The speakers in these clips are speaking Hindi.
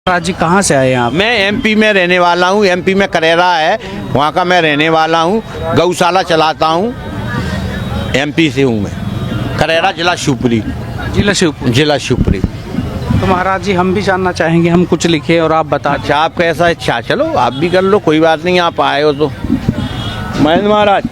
महाराज जी कहाँ से आए हैं आप? मैं एमपी में रहने वाला हूँ। एमपी में करेरा है, वहाँ का मैं रहने वाला हूँ। गौशाला चलाता हूँ। एमपी से हूँ मैं, करेरा जिला शिवपुरी। जिला शिवपुरी। तो महाराज जी हम भी जानना चाहेंगे, हम कुछ लिखे और आप बता दें। अच्छा, आप कैसा इच्छा, चलो आप भी कर लो, कोई बात नहीं। आप आए हो तो महेंद्र महाराज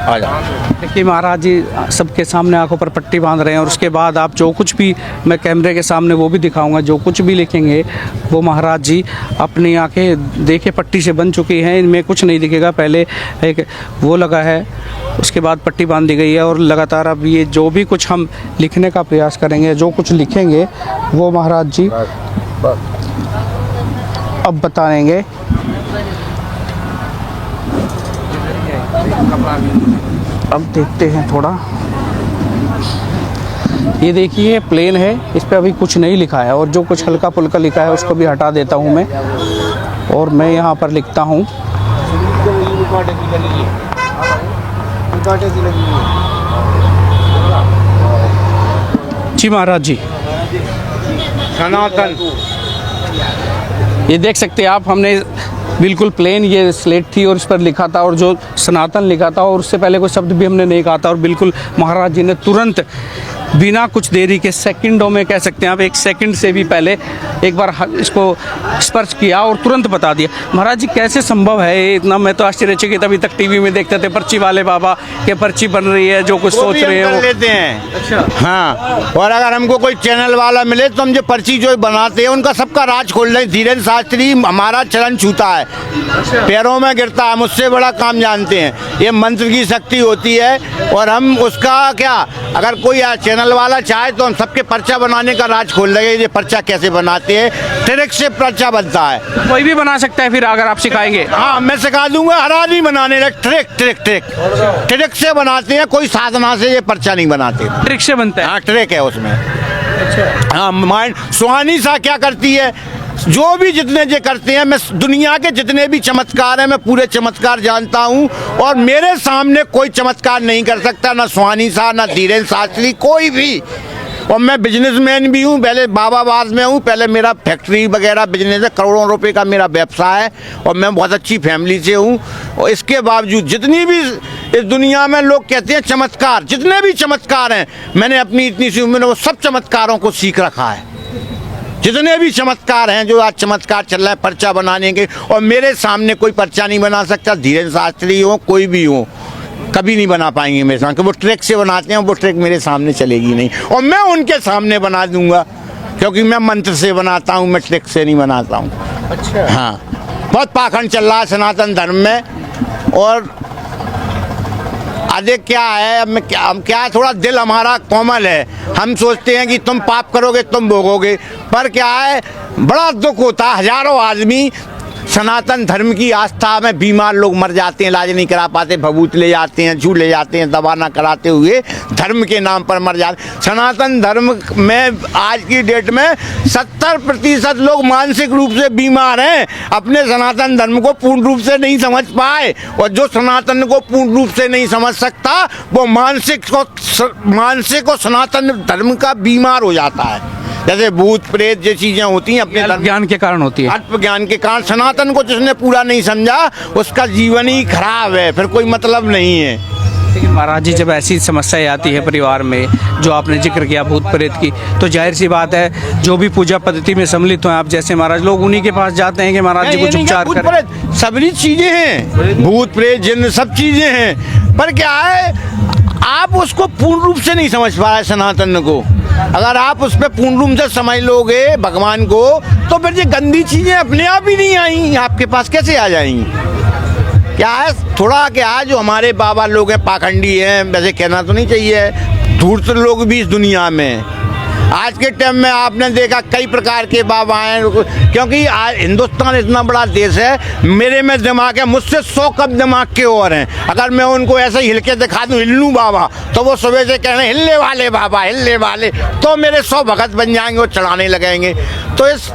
आ जाओ। देखिए महाराज जी सबके सामने आंखों पर पट्टी बांध रहे हैं और उसके बाद आप जो कुछ भी, मैं कैमरे के सामने वो भी दिखाऊंगा, जो कुछ भी लिखेंगे वो महाराज जी अपनी आंखें देखे पट्टी से बन चुकी हैं, इनमें कुछ नहीं दिखेगा। पहले एक वो लगा है, उसके बाद पट्टी बांध दी गई है और लगातार अब ये जो भी कुछ हम लिखने का प्रयास करेंगे, जो कुछ लिखेंगे वो महाराज जी अब बताएंगे। अब देखते हैं थोड़ा, ये देखिए प्लेन है, इस पे अभी कुछ नहीं लिखा है और जो कुछ हल्का फुल्का लिखा है उसको भी हटा देता हूँ मैं और मैं यहाँ पर लिखता हूँ। जी महाराज जी, सनातन, ये देख सकते हैं आप, हमने बिल्कुल प्लेन ये स्लेट थी और इस पर लिखा था और जो सनातन लिखा था और उससे पहले कोई शब्द भी हमने नहीं कहा था और बिल्कुल महाराज जी ने तुरंत बिना कुछ देरी के, सेकंडों में कह सकते हैं आप, 1 सेकंड से भी पहले एक बार इसको स्पर्श किया और तुरंत बता दिया। महाराज जी कैसे संभव है ये इतना? मैं तो आश्चर्यचकित, अभी तक टीवी में देखते थे पर्ची वाले बाबा के पर्ची बन रही है, जो कुछ सोच रहे हैं वो लेते हैं। अच्छा हाँ, और अगर हमको कोई चैनल वाला मिले तो हम जो पर्ची जो बनाते हैं उनका सबका राज खोल रहे हैं। धीरेन्द्र शास्त्री हमारा चरण छूता है, पैरों में गिरता है, मुझसे बड़ा काम जानते हैं। ये मंत्र की शक्ति होती है और हम उसका क्या, अगर कोई चैनल वाला चाहे तो हम सबके पर्चा बनाने का राज खोल रहे हैं। ये पर्चा कैसे बनाते हैं, ट्रिक से पर्चा बनता है। कोई भी बना सकता है फिर अगर आप सिखाएंगे? हाँ, मैं सिखा दूंगा। हर आदमी बनाने लगे, ट्रिक से बनाते हैं, कोई साधना से ये पर्चा नहीं बनाते। ट्रिक से बनता है? हाँ, ट्रिक है उसमें। हाँ, माइंड सुहानी सा क्या करती है, जो भी जितने जे करते हैं, मैं दुनिया के जितने भी चमत्कार हैं मैं पूरे चमत्कार जानता हूं और मेरे सामने कोई चमत्कार नहीं कर सकता, ना सुहानी सा, ना धीरेन्द्र शास्त्री, कोई भी। और मैं बिजनेसमैन भी हूँ, पहले बाबाबाद में हूँ, पहले मेरा फैक्ट्री वगैरह बिजनेस है, करोड़ों रुपए का मेरा व्यवसाय है और मैं बहुत अच्छी फैमिली से हूँ। और इसके बावजूद जितनी भी इस दुनिया में लोग कहते हैं चमत्कार, जितने भी चमत्कार हैं, मैंने अपनी इतनी सी उम्र में वो सब चमत्कारों को सीख रखा है। जितने भी चमत्कार हैं, जो आज चमत्कार चल रहा है पर्चा बनाने के, और मेरे सामने कोई पर्चा नहीं बना सकता। धीरेन्द्र शास्त्री हो, कोई भी हो, कभी नहीं बना पाएंगे मेरे सामने। वो ट्रिक से बनाते हैं, वो ट्रिक मेरे सामने चलेगी नहीं और मैं उनके सामने बना दूंगा, क्योंकि मैं मंत्र से बनाता हूँ, मैं ट्रिक से नहीं बनाता हूँ। अच्छा। हाँ, बहुत पाखंड चल रहा है सनातन धर्म में और अधिक क्या है, हम क्या थोड़ा दिल हमारा कोमल है। हम सोचते हैं कि तुम पाप करोगे तुम भोगोगे, पर क्या है, बड़ा दुख होता है। हजारों आदमी सनातन धर्म की आस्था में बीमार लोग मर जाते हैं, इलाज नहीं करा पाते, भभूत ले जाते हैं, झूठ ले जाते हैं, दवा ना कराते हुए धर्म के नाम पर मर जाते। सनातन धर्म में आज की डेट में 70% लोग मानसिक रूप से बीमार हैं, अपने सनातन धर्म को पूर्ण रूप से नहीं समझ पाए। और जो सनातन को पूर्ण रूप से नहीं समझ सकता वो मानसिक और सनातन धर्म का बीमार हो जाता है। जैसे भूत प्रेत जो चीजें होती हैं अपने ज्ञान के कारण होती है, अल्पज्ञान के कारण। सनातन को जिसने पूरा नहीं समझा उसका जीवन ही खराब है, फिर कोई मतलब नहीं है। लेकिन महाराज जी जब ऐसी समस्याएं आती है परिवार में, जो आपने जिक्र किया भूत प्रेत की, तो जाहिर सी बात है जो भी पूजा पद्धति में सम्मिलित हो आप जैसे महाराज, लोग उन्हीं के पास जाते हैं कि महाराज जी कुछ उपचार करें। सभी चीजें हैं, भूत प्रेत जिन सब चीजें हैं, पर क्या है, आप उसको पूर्ण रूप से नहीं समझ पा रहे सनातन को। अगर आप उस पर पूर्ण रूप से समझ लोगे भगवान को, तो फिर ये गंदी चीजें अपने आप ही नहीं आई, आपके पास कैसे आ जाएंगी? क्या है, थोड़ा क्या है, जो हमारे बाबा लोग हैं पाखंडी हैं, वैसे कहना तो नहीं चाहिए, धूर्त लोग भी इस दुनिया में। आज के टाइम में आपने देखा कई प्रकार के बाबा हैं, क्योंकि आज हिंदुस्तान इतना बड़ा देश है, मेरे में दिमाग है, मुझसे 100 कम दिमाग के और हैं। अगर मैं उनको ऐसे हिल के दिखा दूँ हिल्लू बाबा, तो वो सुबह से कह रहे हैं हिलने वाले बाबा, हिलने वाले, तो मेरे 100 भगत बन जाएंगे, वो चढ़ाने लगेंगे। तो इस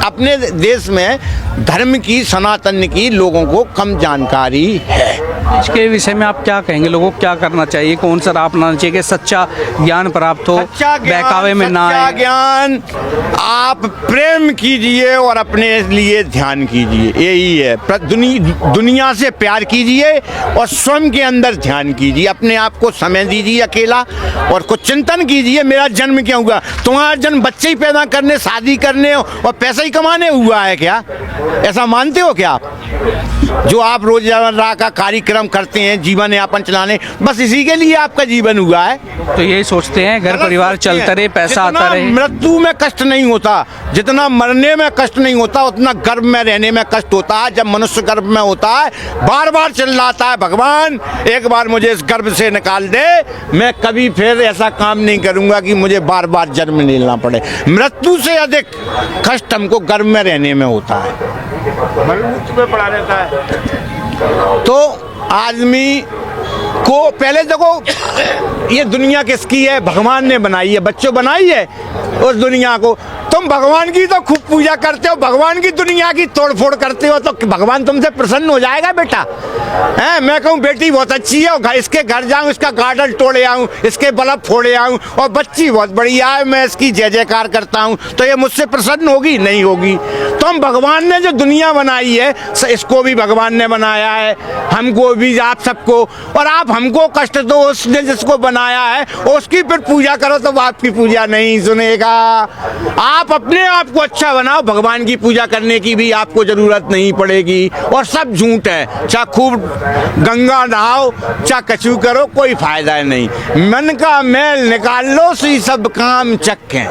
अपने देश में धर्म की, सनातन की लोगों को कम जानकारी है। इसके विषय में आप क्या कहेंगे, लोगों को क्या करना चाहिए, कौन सा राह अपनाना चाहिए कि सच्चा ज्ञान प्राप्त हो, बहकावे में ना सच्चा आए? ज्ञान आप प्रेम कीजिए और अपने लिए ध्यान कीजिए, यही है। दुनिया से प्यार कीजिए और स्वयं के अंदर ध्यान कीजिए, अपने आप को समय दीजिए अकेला और कुछ चिंतन कीजिए मेरा जन्म क्यों हुआ। तुम्हारा जन्म बच्चे ही पैदा करने, शादी करने और पैसा ही कमाने हुआ है क्या? ऐसा मानते हो क्या आप? जो आप रोजमर्रा का कार्यक्रम करते हैं जीवन यापन चलाने, बस इसी के लिए आपका जीवन हुआ है? तो यही सोचते हैं घर परिवार चलता रहे, पैसा आता रहे। मृत्यु में कष्ट नहीं होता, जितना मरने में कष्ट नहीं होता उतना गर्भ में रहने में कष्ट होता है। जब मनुष्य गर्भ में होता है बार बार चिल्लाता है, भगवान एक बार मुझे इस गर्भ से निकाल दे, मैं कभी फिर ऐसा काम नहीं करूंगा कि मुझे बार बार जन्म लेना पड़े। मृत्यु से अधिक कष्ट हमको गर्भ में रहने में होता है, मृत्यु में पड़ा रहता है। तो आदमी को पहले देखो ये दुनिया किसकी है? भगवान ने बनाई है, बच्चों बनाई है उस दुनिया को। तुम भगवान की तो खूब पूजा करते हो, भगवान की दुनिया की तोड़फोड़ करते हो, तो भगवान तुमसे प्रसन्न हो जाएगा बेटा? हैं, मैं कहूँ बेटी बहुत अच्छी है और इसके घर जाऊँ, इसका गार्डन तोड़े आऊँ, इसके बल्ब फोड़े आऊँ, और बच्ची बहुत बढ़िया है, मैं इसकी जय जयकार करता हूँ, तो ये मुझसे प्रसन्न होगी? नहीं होगी। तो हम भगवान ने जो दुनिया बनाई है, इसको भी भगवान ने बनाया है, हमको भी, आप सबको, और आप हमको कष्ट दो उसने जिसको बनाया है, उसकी फिर पूजा करो तो आपकी पूजा नहीं सुनेगा। आप अपने आप को अच्छा बनाओ, भगवान की पूजा करने की भी आपको जरूरत नहीं पड़ेगी। और सब झूठ है, चाहे खूब गंगा नहाओ, चाहे कछु करो, कोई फायदा नहीं। मन का मैल निकाल लो, सी सब काम चक्के।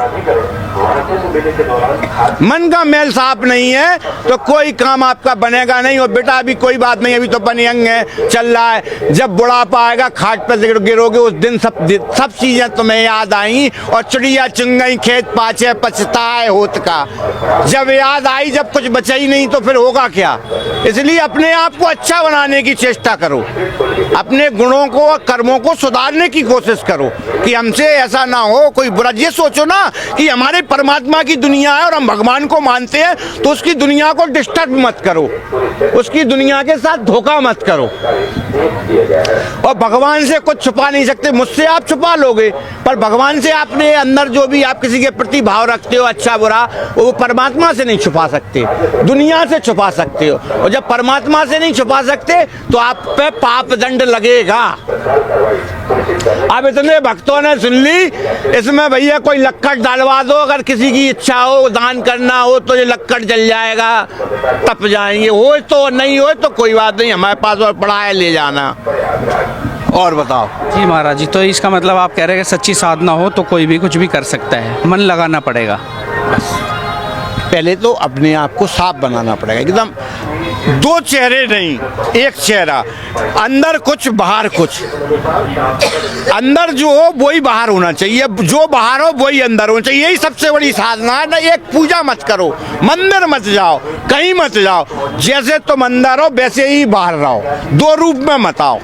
मन का मैल साफ नहीं है तो कोई काम आपका बनेगा नहीं। और बेटा अभी कोई बात नहीं, अभी तो बनियंग है, चल रहा है, जब बुढ़ापा आएगा खाट पर गिरोगे उस दिन सब चीजें तुम्हें याद आएंगी। और चिड़िया चुंग गई खेत पाछे पछताए होत का, जब याद आई, जब कुछ बचा ही नहीं तो फिर होगा क्या? इसलिए अपने आप को अच्छा बनाने की चेष्टा करो, अपने गुणों को और कर्मों को सुधारने की कोशिश करो कि हमसे ऐसा ना हो कोई बुरा। ये सोचो ना कि हमारे परमात्मा की दुनिया है और हम भगवान को मानते हैं, तो उसकी दुनिया को डिस्टर्ब मत करो, उसकी दुनिया के साथ धोखा मत करो। और भगवान से कुछ छुपा नहीं सकते, मुझसे आप छुपा लोगे, पर भगवान से आपने अंदर जो भी आप किसी के प्रति भाव रखते हो, अच्छा बुरा, वो परमात्मा से नहीं छुपा सकते, दुनिया से छुपा सकते हो। और जब परमात्मा से नहीं छुपा सकते तो आप पे पाप दंड लगेगा। अब इतने भक्तों ने सुन ली, इसमें भैया कोई लक्कड़ डालवा दो, अगर किसी की इच्छा हो दान करना हो तो ये लक्कड़ जल जाएगा, तप जाएंगे, हो तो नहीं हो तो कोई बात नहीं, हमारे पास और पड़ा है, ले जाना। और बताओ जी महाराज जी, तो इसका मतलब आप कह रहे हैं कि सच्ची साधना हो तो कोई भी कुछ भी कर सकता है, मन लगाना पड़ेगा। पहले तो अपने आप को साफ बनाना पड़ेगा, एकदम दो चेहरे नहीं, एक चेहरा, अंदर कुछ बाहर कुछ। अंदर जो हो वही बाहर होना चाहिए, जो बाहर हो वही अंदर होना चाहिए, यही सबसे बड़ी साधना है ना। एक पूजा मत करो, मंदिर मत जाओ, कहीं मत जाओ, जैसे तुम अंदर हो वैसे ही बाहर रहो, दो रूप में मत आओ।